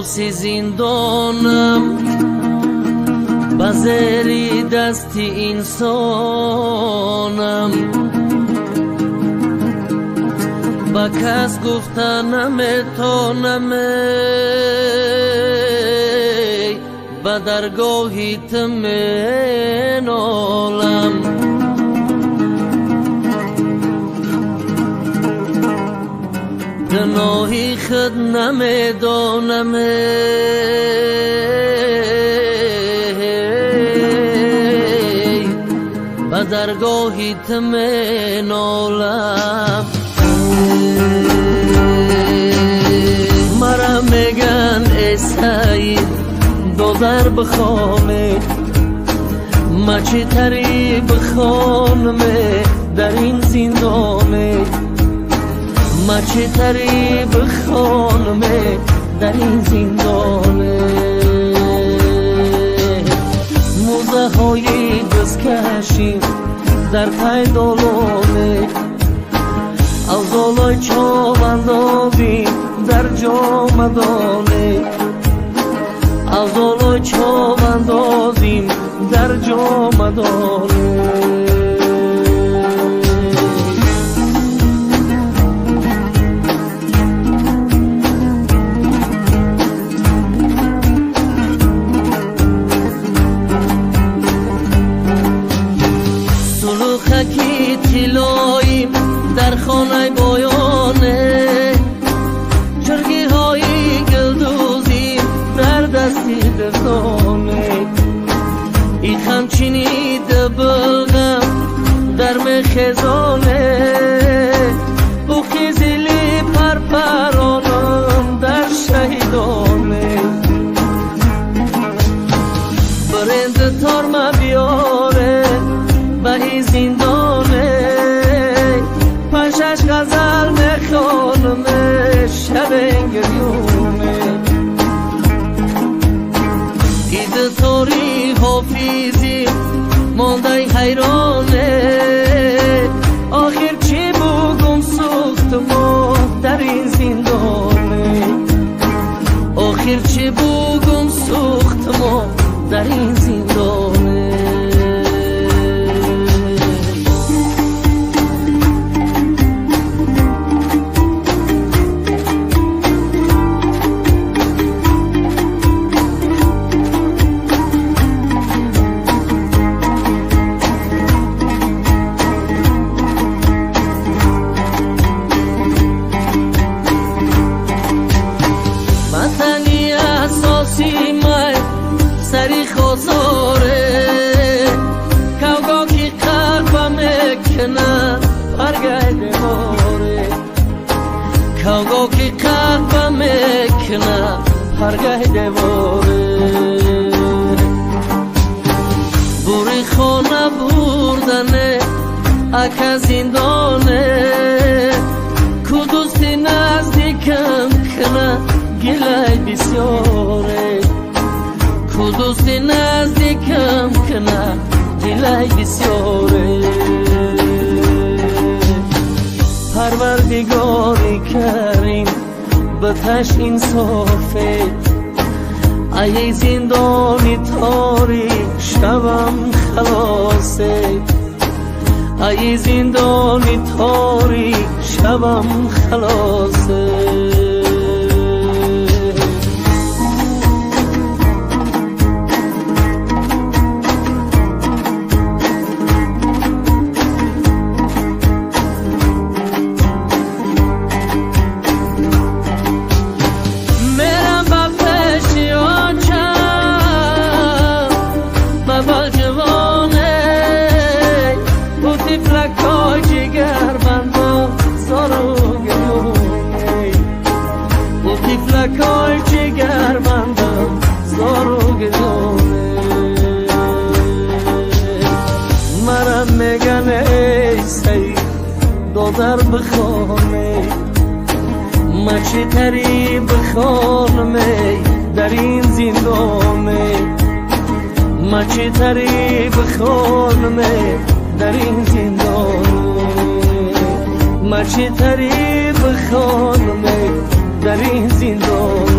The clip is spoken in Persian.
محبوسی زندانم با زیر دستی انسانم با کس گفتن نمیتونم با درگاهیت منالم گناهی خود نمیدانم با درگاهیت منالم مرا میگن ای سعید دوزر بخوانه ما چه تری بخوانم در این زندانه ما چه تری بخوانم در این زندانه موزه های دست کشیم در پای دولانه از آلای چاوندازیم در جامدانه از آلای چاوندازیم در جامدانه سلوخکی تلاییم در خانه بایانه چرگی های گلدوزیم در دستی دردانه ای خمچینی دبلغم در مخزانه او خیزیلی پرپرانم در شهیدانه برند تارم بیاره با ای زندانه پشش غزل میخوانم شب انگریونه اید تاری حافیزی مانده حیرانه آخر چی بگم سوخت ما در این زندانه آخر چی بگم سوخت ما در این زندانه سری خوزاره کوگا کی قلبم کنه پرگه دواره کوگا کی قلبم کنه پرگه دواره بوری خانه بردنه اکا زندانه کدوستی نزدیکم کنه گلای بسیاره کدوستی نزدیکم کنه دلای بسیاره پروردگاری کریم بتش انصافه ای زندانی تاری شبم خلاصه ای زندانی تاری شبم خلاصه فلکای جگر مندم زارو گدونه مرا میگن ای سعید دادر بخوانه ما چه تری بخوانم در این زندانه ما چه تری بخوانم در این زندانه ما چه تری بخوانم در این زندان